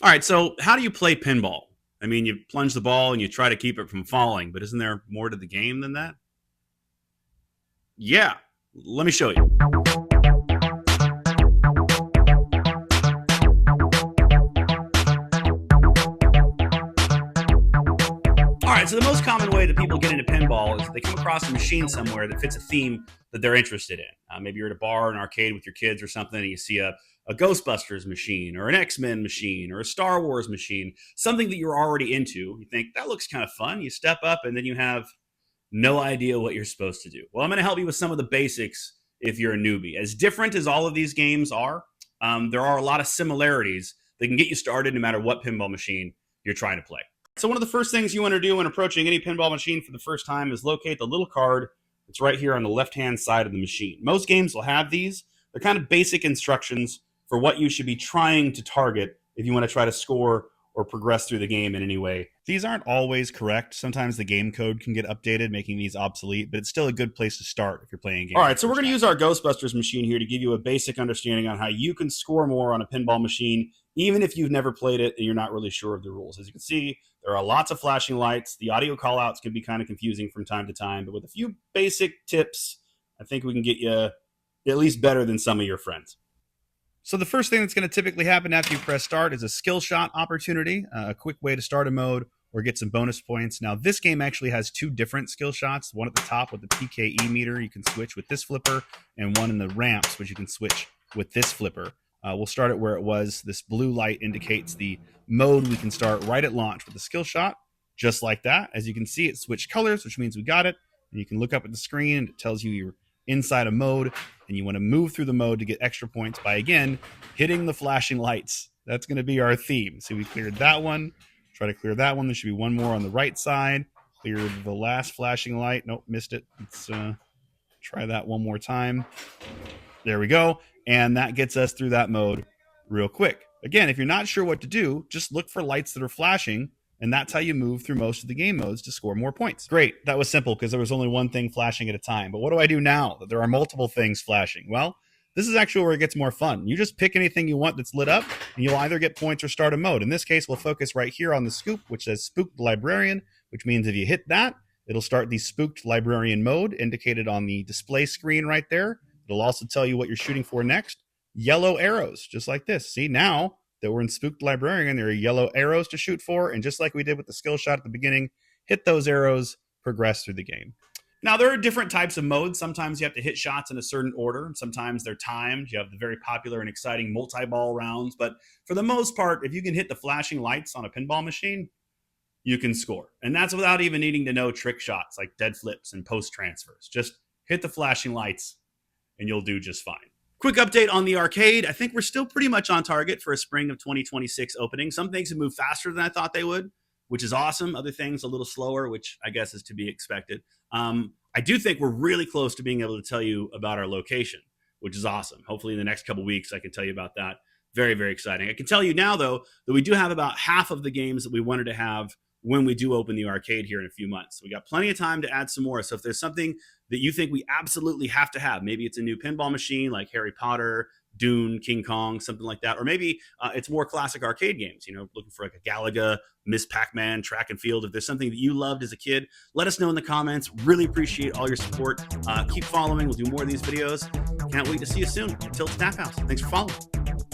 All right, so how do you play pinball? I mean, you plunge the ball and you try to keep it from falling, but isn't there more to the game than that? Yeah, let me show you. All right, so the most common way that people get into pinball is they come across a machine somewhere that fits a theme that they're interested in. Maybe you're at a bar, an arcade with your kids or something, and you see a Ghostbusters machine or an X-Men machine or a Star Wars machine, something that you're already into. You think, that looks kind of fun. You step up, and then you have no idea what you're supposed to do. Well, I'm going to help you with some of the basics if you're a newbie. As different as all of these games are, there are a lot of similarities that can get you started no matter what pinball machine you're trying to play. So one of the first things you want to do when approaching any pinball machine for the first time is locate the little card that's right here on the left-hand side of the machine. Most games will have these. They're kind of basic instructions for what you should be trying to target if you want to try to score or progress through the game in any way. These aren't always correct. Sometimes the game code can get updated, making these obsolete, but it's still a good place to start if you're playing a game. All right, so we're going to use our Ghostbusters machine here to give you a basic understanding on how you can score more on a pinball machine, even if you've never played it and you're not really sure of the rules. As you can see, there are lots of flashing lights. The audio callouts can be kind of confusing from time to time, but with a few basic tips, I think we can get you at least better than some of your friends. So the first thing that's going to typically happen after you press start is a skill shot opportunity, a quick way to start a mode or get some bonus points. Now, this game actually has two different skill shots, one at the top with the PKE meter you can switch with this flipper, and one in the ramps, which you can switch with this flipper. We'll start it where it was. This blue light indicates the mode we can start right at launch with the skill shot, just like that. As you can see, it switched colors, which means we got it. And you can look up at the screen, and it tells you you're inside a mode, and you want to move through the mode to get extra points by, again, hitting the flashing lights. That's going to be our theme. So we cleared that one. Try to clear that one. There should be one more on the right side. Cleared the last flashing light. Nope, missed it. Let's try that one more time. There we go. And that gets us through that mode real quick. Again, if you're not sure what to do, just look for lights that are flashing, and that's how you move through most of the game modes to score more points. Great, that was simple because there was only one thing flashing at a time. But what do I do now that there are multiple things flashing? Well, this is actually where it gets more fun. You just pick anything you want that's lit up, and you'll either get points or start a mode. In this case, we'll focus right here on the scoop, which says Spooked Librarian, which means if you hit that, it'll start the Spooked Librarian mode, indicated on the display screen right there. It'll also tell you what you're shooting for next. Yellow arrows, just like this. See, now that we're in Spooked Librarian, there are yellow arrows to shoot for, and just like we did with the skill shot at the beginning, hit those arrows, progress through the game. Now, there are different types of modes. Sometimes you have to hit shots in a certain order. Sometimes they're timed. You have the very popular and exciting multi-ball rounds. But for the most part, if you can hit the flashing lights on a pinball machine, you can score. And that's without even needing to know trick shots like dead flips and post transfers. Just hit the flashing lights and you'll do just fine. Quick update on the arcade. I think we're still pretty much on target for a spring of 2026 opening. Some things have moved faster than I thought they would, which is awesome. Other things a little slower, which I guess is to be expected. I do think we're really close to being able to tell you about our location, which is awesome. Hopefully in the next couple weeks, I can tell you about that. Very, very exciting. I can tell you now, though, that we do have about half of the games that we wanted to have when we do open the arcade here in a few months. So we got plenty of time to add some more. So if there's something that you think we absolutely have to have, maybe it's a new pinball machine like Harry Potter, Dune, King Kong, something like that. Or maybe it's more classic arcade games, you know, looking for like a Galaga, Miss Pac-Man, Track and Field. If there's something that you loved as a kid, let us know in the comments. Really appreciate all your support. Keep following. We'll do more of these videos. Can't wait to see you soon. Until Snap House. Thanks for following.